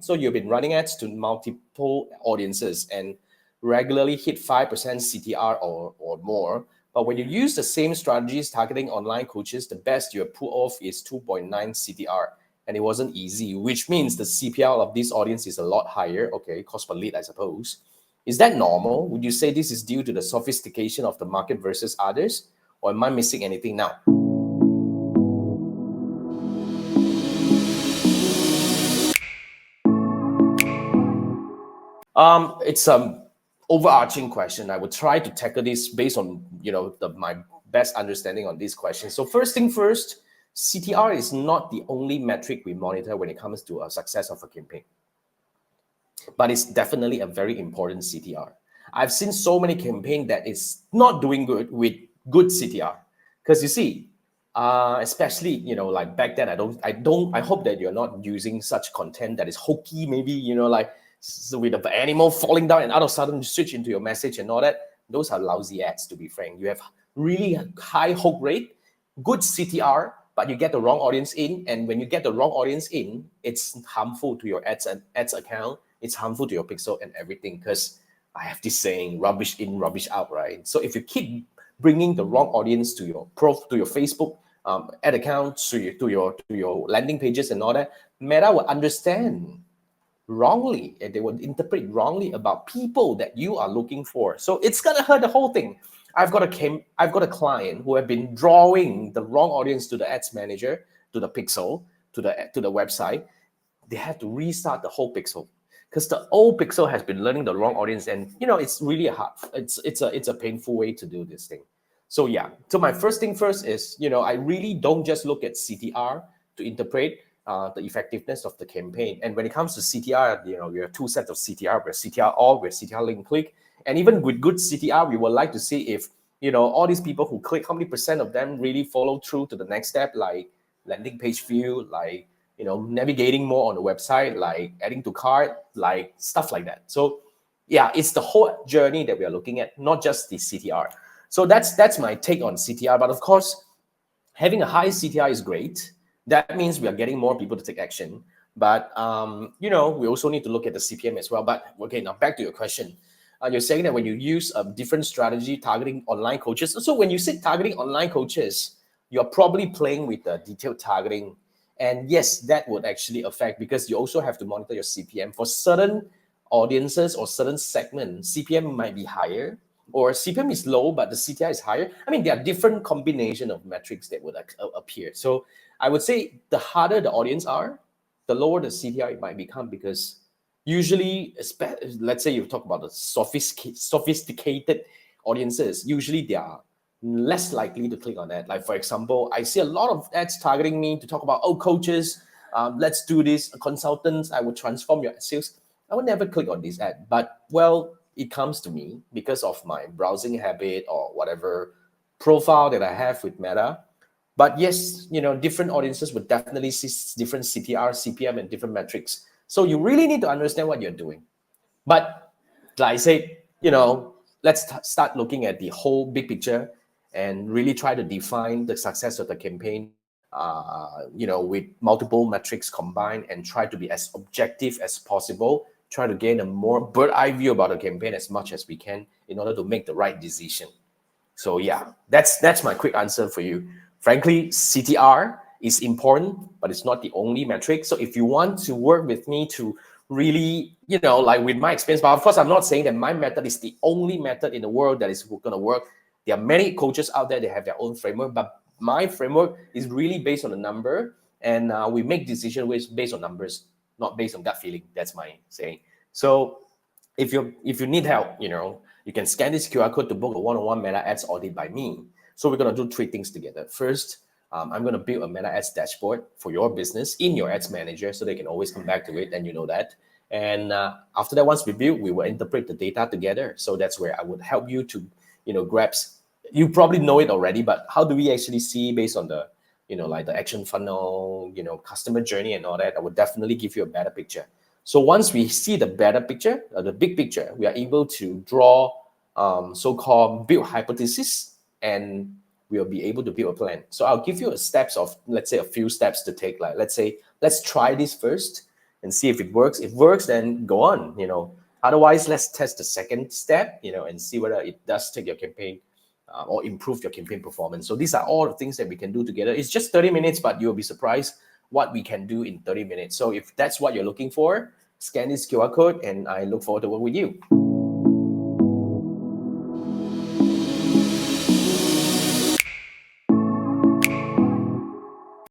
So you've been running ads to multiple audiences and regularly hit 5% CTR or more. But when you use the same strategies targeting online coaches, the best you pull off is 2.9 CTR. And it wasn't easy, which means the CPL of this audience is a lot higher. Okay, cost per lead, I suppose. Is that normal? Would you say this is due to the sophistication of the market versus others? Or am I missing anything now? It's overarching question. I would try to tackle this based on my best understanding on this question. So first thing first, CTR is not the only metric we monitor when it comes to a success of a campaign, but it's definitely a very important CTR. I've seen so many campaigns that is not doing good with good CTR, because you see, especially like back then, I hope that you're not using such content that is hokey, maybe like with the animal falling down and out of sudden switch into your message and all that. Those are lousy ads, to be frank. You have really high hook rate, good CTR, but you get the wrong audience in, and when you get the wrong audience in, it's harmful to your ads account, it's harmful to your pixel and everything, because I have this saying, rubbish in, rubbish out, right? So if you keep bringing the wrong audience to your Facebook ad account, to your landing pages and all that, Meta will understand wrongly, and they would interpret wrongly about people that you are looking for. So it's gonna hurt the whole thing. I've got a client who have been drawing the wrong audience to the ads manager, to the pixel, to the website. They have to restart the whole pixel, because the old pixel has been learning the wrong audience, and it's really it's a painful way to do this thing. So yeah, so my first thing first is, I really don't just look at CTR to interpret the effectiveness of the campaign. And when it comes to CTR, we have two sets of CTR. We have CTR all, we have CTR link click. And even with good CTR, we would like to see if, all these people who click, how many percent of them really follow through to the next step, like landing page view, like, navigating more on the website, like adding to cart, like stuff like that. So yeah, it's the whole journey that we are looking at, not just the CTR. So that's my take on CTR. But of course, having a high CTR is great. That means we are getting more people to take action. But we also need to look at the CPM as well. But okay, now back to your question. You're saying that when you use a different strategy targeting online coaches. So when you say targeting online coaches, you're probably playing with the detailed targeting. And yes, that would actually affect, because you also have to monitor your CPM. For certain audiences or certain segments, CPM might be higher, or CPM is low, but the CTR is higher. I mean, there are different combination of metrics that would appear. So I would say the harder the audience are, the lower the CTR it might become, because usually, let's say you talk about the sophisticated audiences, usually they are less likely to click on that. Like, for example, I see a lot of ads targeting me to talk about, coaches, let's do this, consultants, I will transform your sales. I would never click on this ad, but well, it comes to me because of my browsing habit or whatever profile that I have with Meta. But yes, different audiences would definitely see different CTR, CPM, and different metrics. So you really need to understand what you're doing. But like I said, let's start looking at the whole big picture and really try to define the success of the campaign, with multiple metrics combined, and try to be as objective as possible. Try to gain a more bird eye view about the campaign as much as we can in order to make the right decision. So yeah, that's my quick answer for you. Frankly, CTR is important, but it's not the only metric. So if you want to work with me to really, like with my experience, but of course, I'm not saying that my method is the only method in the world that is going to work. There are many coaches out there that have their own framework, but my framework is really based on a number, and we make decisions based on numbers, not based on gut feeling. That's my saying. So if you need help, you can scan this QR code to book a one-on-one Meta Ads audit by me. So we're going to do three things together. First, I'm going to build a Meta Ads dashboard for your business in your ads manager, so they can always come back to it, and you know that. And after that, once we build, we will interpret the data together. So that's where I would help you to, grasp. You probably know it already, but how do we actually see based on the, like the action funnel, customer journey and all that? I would definitely give you a better picture. So once we see the better picture, the big picture, we are able to draw so-called build hypothesis, and we'll be able to build a plan. So I'll give you a steps of, let's say, a few steps to take. Like, let's say, let's try this first. and see if it works. If it works, then go on, you know. Otherwise, let's test the second step, you know, and see whether it does take your campaign or improve your campaign performance. So these are all the things that we can do together. It's just 30 minutes, but you'll be surprised what we can do in 30 minutes. So if that's what you're looking for, scan this QR code, and I look forward to work with you.